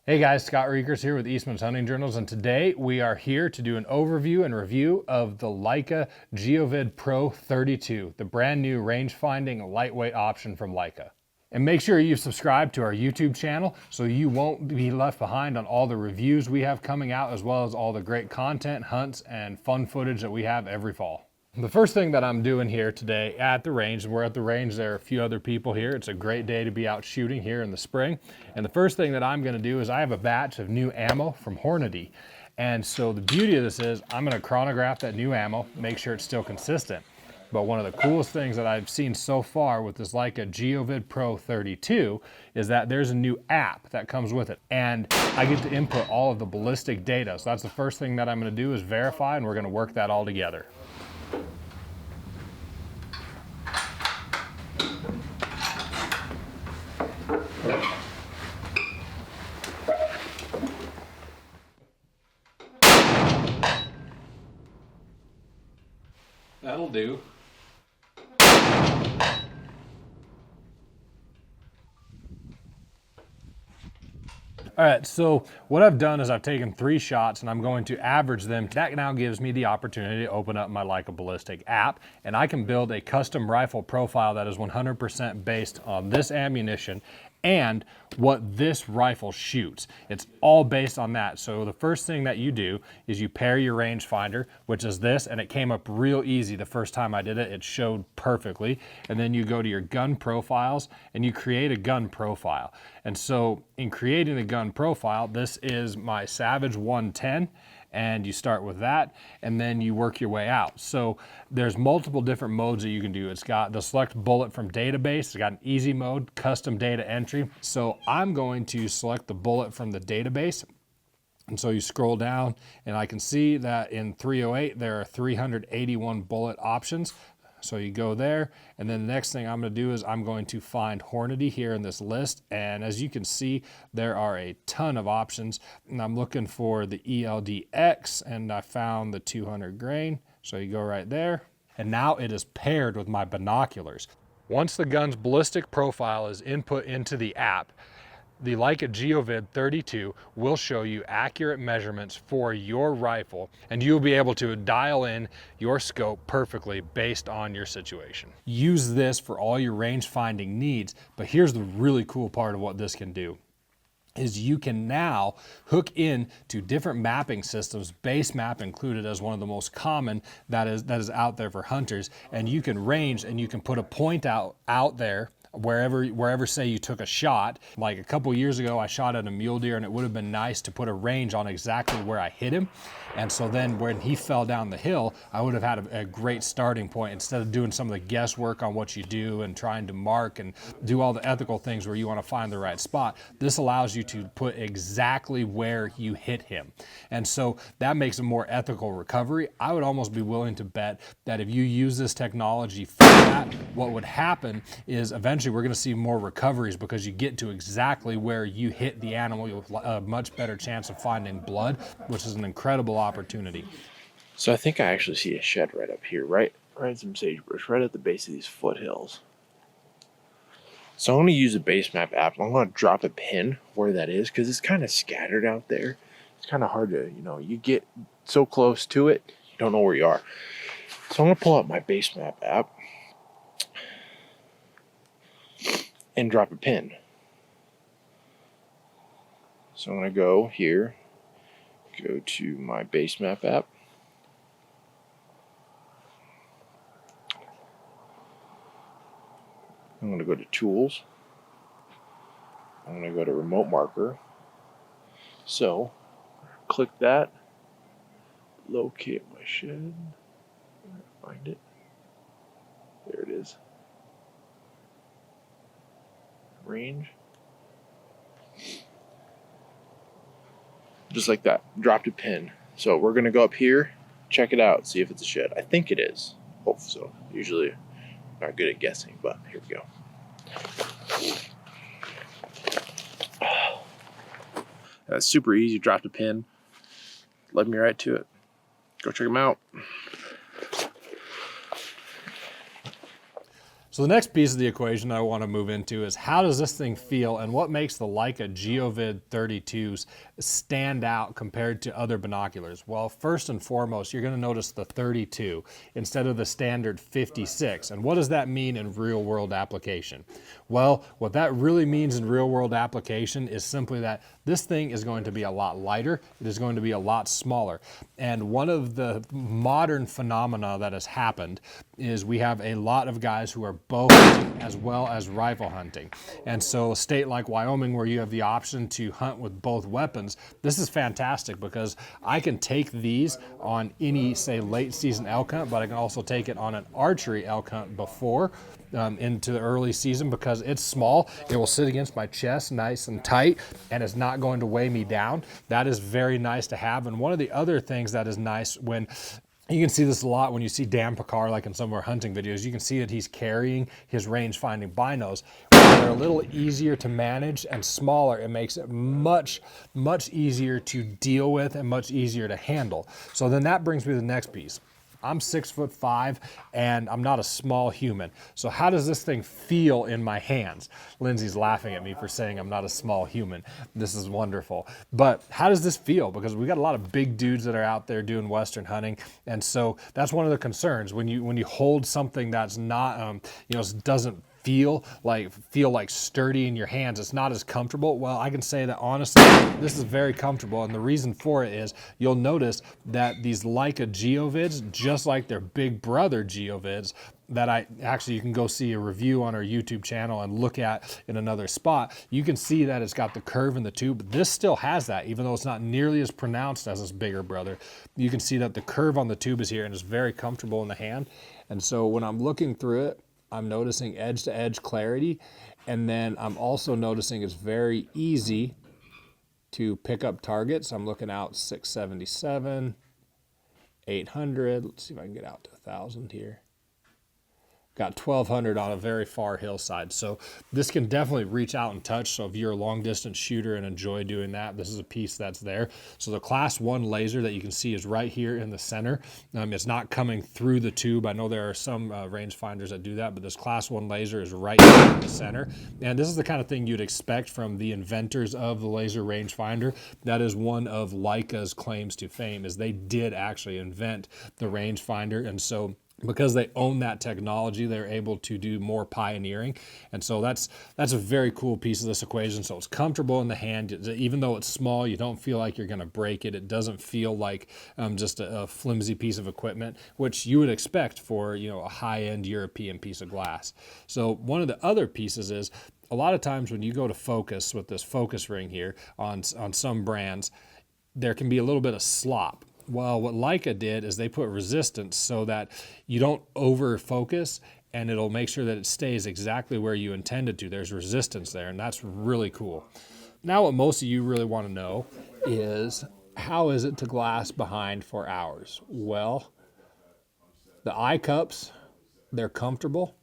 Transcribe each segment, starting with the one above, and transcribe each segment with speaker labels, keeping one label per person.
Speaker 1: Hey guys, Scott Reekers here with Eastman's Hunting Journals, and today we are here to do an overview and review of the Leica GeoVid Pro 32, the brand new range-finding lightweight option from Leica. And make sure you subscribe to our YouTube channel so you won't be left behind on all the reviews we have coming out, as well as all the great content, hunts, and fun footage that we have every fall. The first thing that I'm doing here today at the range, we're at the range, there are a few other people here. It's a great day to be out shooting here in the spring. And the first thing that I'm gonna do is I have a batch of new ammo from Hornady. And so the beauty of this is I'm gonna chronograph that new ammo, make sure it's still consistent. But one of the coolest things that I've seen so far with this Leica GeoVid Pro 32 is that there's a new app that comes with it. And I get to input all of the ballistic data. So that's the first thing that I'm gonna do is verify, and we're gonna work that all together. That'll do. All right, so what I've done is I've taken 3 shots and I'm going to average them. That now gives me the opportunity to open up my Leica Ballistic app, and I can build a custom rifle profile that is 100% based on this ammunition and what this rifle shoots. It's all based on that. So the first thing that you do is you pair your rangefinder, which is this, and it came up real easy the first time I did it. It showed perfectly. And then you go to your gun profiles and you create a gun profile. And so in creating the gun profile, this is my Savage 110. And you start with that, and then you work your way out. So there's multiple different modes that you can do. It's got the select bullet from database, it's got an easy mode, custom data entry. So I'm going to select the bullet from the database. And so you scroll down, and I can see that in 308, there are 381 bullet options. So you go there, and then the next thing I'm going to do is I'm going to find Hornady here in this list. And as you can see, there are a ton of options. And I'm looking for the ELDX, and I found the 200 grain. So you go right there. And now it is paired with my binoculars. Once the gun's ballistic profile is input into the app, the Leica GeoVid 32 will show you accurate measurements for your rifle, and you'll be able to dial in your scope perfectly based on your situation. Use this for all your range finding needs, but here's the really cool part of what this can do is you can now hook in to different mapping systems, base map included as one of the most common that is out there for hunters, and you can range and you can put a point out there wherever say you took a shot. Like a couple years ago I shot at a mule deer, and it would have been nice to put a range on exactly where I hit him. And so then when he fell down the hill, I would have had a great starting point instead of doing some of the guesswork on what you do and trying to mark and do all the ethical things where you want to find the right spot. This allows you to put exactly where you hit him. And so that makes a more ethical recovery. I would almost be willing to bet that if you use this technology for that, what would happen is eventually we're going to see more recoveries because you get to exactly where you hit the animal. You'll have a much better chance of finding blood, which is an incredible opportunity.
Speaker 2: So I think I actually see a shed right up here, right in some sagebrush, right at the base of these foothills. So I'm going to use the base map app. I'm going to drop a pin where that is because it's kind of scattered out there. It's kind of hard to, you get so close to it, you don't know where you are. So I'm going to pull out my base map app and drop a pin. So I'm going to go here, go to my base map app. I'm going to go to Tools. I'm going to go to Remote Marker. So, click that. Locate my shed. Find it. There it is. Range. Just like that. Dropped a pin. So we're going to go up here, check it out, see if it's a shed. I think it is. Hope so. Usually not good at guessing, but here we go. That's super easy. Dropped a pin. Led me right to it. Go check them out.
Speaker 1: So the next piece of the equation I want to move into is how does this thing feel and what makes the Leica GeoVid 32s stand out compared to other binoculars? Well, first and foremost, you're going to notice the 32 instead of the standard 56. And what does that mean in real world application? Well, what that really means in real world application is simply that this thing is going to be a lot lighter. It is going to be a lot smaller. And one of the modern phenomena that has happened is we have a lot of guys who are bow hunting as well as rifle hunting. And so a state like Wyoming, where you have the option to hunt with both weapons, this is fantastic because I can take these on any, say, late season elk hunt, but I can also take it on an archery elk hunt before into the early season because it's small. It will sit against my chest nice and tight, and it's not going to weigh me down. That is very nice to have. And one of the other things that is nice when you can see this a lot when you see Dan Picard, like in some of our hunting videos, you can see that he's carrying his range-finding binos. When they're a little easier to manage and smaller, it makes it much, much easier to deal with and much easier to handle. So then that brings me to the next piece. I'm 6'5" and I'm not a small human. So how does this thing feel in my hands? Lindsay's laughing at me for saying I'm not a small human. This is wonderful. But how does this feel? Because we got a lot of big dudes that are out there doing Western hunting. And so that's one of the concerns when you hold something that's not, doesn't feel like sturdy in your hands. It's not as comfortable. Well, I can say that honestly, this is very comfortable. And the reason for it is you'll notice that these Leica GeoVids, just like their big brother GeoVids, that you can go see a review on our YouTube channel and look at in another spot. You can see that it's got the curve in the tube. This still has that, even though it's not nearly as pronounced as its bigger brother. You can see that the curve on the tube is here and it's very comfortable in the hand. And so when I'm looking through it, I'm noticing edge to edge clarity. And then I'm also noticing it's very easy to pick up targets. I'm looking out 677, 800. Let's see if I can get out to 1,000 here. Got 1,200 on a very far hillside. So this can definitely reach out and touch. So if you're a long distance shooter and enjoy doing that, this is a piece that's there. So the Class 1 laser that you can see is right here in the center. It's not coming through the tube. I know there are some rangefinders that do that, but this Class 1 laser is right here in the center. And this is the kind of thing you'd expect from the inventors of the laser rangefinder. That is one of Leica's claims to fame, is they did actually invent the rangefinder. And so because they own that technology, they're able to do more pioneering. And so that's a very cool piece of this equation. So it's comfortable in the hand. Even though it's small, you don't feel like you're going to break it. It doesn't feel like just a flimsy piece of equipment, which you would expect for a high-end European piece of glass. So one of the other pieces is a lot of times when you go to focus with this focus ring here on some brands, there can be a little bit of slop. Well, what Leica did is they put resistance so that you don't over focus, and it'll make sure that it stays exactly where you intended to. There's resistance there, and that's really cool. Now what most of you really want to know is, how is it to glass behind for hours? Well, the eye cups, they're comfortable.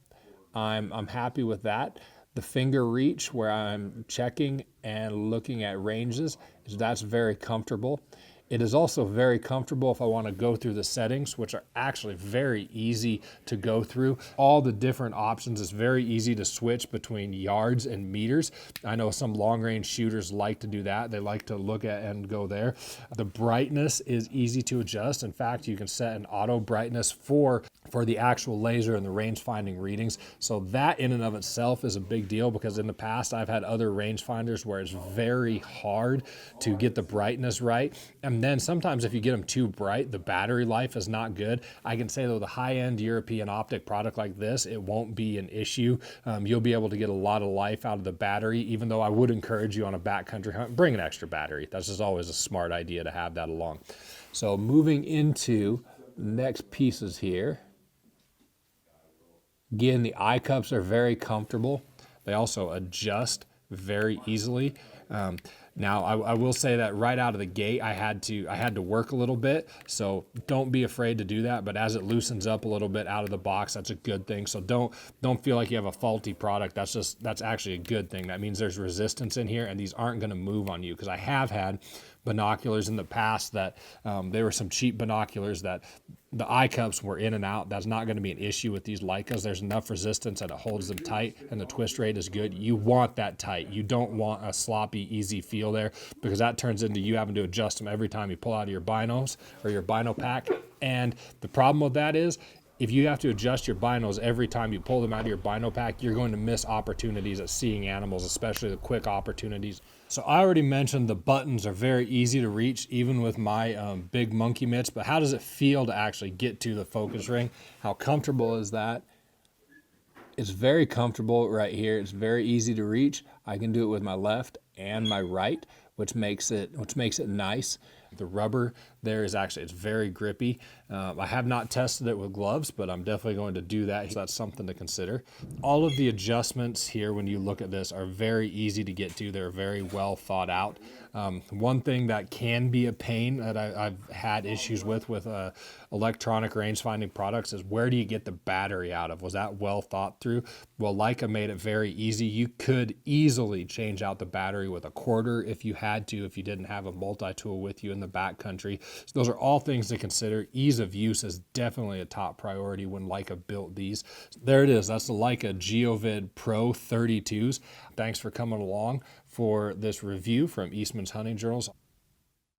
Speaker 1: I'm happy with that. The finger reach where I'm checking and looking at ranges, that's very comfortable. It is also very comfortable if I want to go through the settings, which are actually very easy to go through. All the different options, it's very easy to switch between yards and meters. I know some long-range shooters like to do that. They like to look at and go there. The brightness is easy to adjust. In fact, you can set an auto brightness for the actual laser and the range-finding readings. So that in and of itself is a big deal, because in the past I've had other rangefinders where it's very hard to get the brightness right. And then sometimes if you get them too bright, the battery life is not good. I can say though, the high-end European optic product like this, it won't be an issue. You'll be able to get a lot of life out of the battery, even though I would encourage you on a backcountry hunt, bring an extra battery. That's just always a smart idea to have that along. So moving into next pieces here. Again, the eye cups are very comfortable. They also adjust very easily. Now, I will say that right out of the gate, I had to work a little bit. So don't be afraid to do that. But as it loosens up a little bit out of the box, that's a good thing. So don't feel like you have a faulty product. That's actually a good thing. That means there's resistance in here, and these aren't going to move on you. Because I have had binoculars in the past that they were some cheap binoculars that the eye cups were in and out. That's not going to be an issue with these Leicas. There's enough resistance and it holds them tight, and the twist rate is good. You want that tight. You don't want a sloppy, easy feel there, because that turns into you having to adjust them every time you pull out of your binos or your bino pack. And the problem with that is, if you have to adjust your binos every time you pull them out of your bino pack, you're going to miss opportunities at seeing animals, especially the quick opportunities. So I already mentioned the buttons are very easy to reach, even with my big monkey mitts, but how does it feel to actually get to the focus ring? How comfortable is that? It's very comfortable right here. It's very easy to reach. I can do it with my left and my right, which makes it nice. The rubber there is actually, it's very grippy. I have not tested it with gloves, but I'm definitely going to do that. So that's something to consider. All of the adjustments here, when you look at this, are very easy to get to. They're very well thought out. One thing that can be a pain that I've had issues with electronic range-finding products is, where do you get the battery out of? Was that well thought through? Well, Leica made it very easy. You could easily change out the battery with a quarter if you had to, if you didn't have a multi-tool with you in the backcountry. So those are all things to consider. Ease of use is definitely a top priority when Leica built these. There it is. That's the Leica GeoVid Pro 32s. Thanks for coming along for this review from Eastman's Hunting Journals.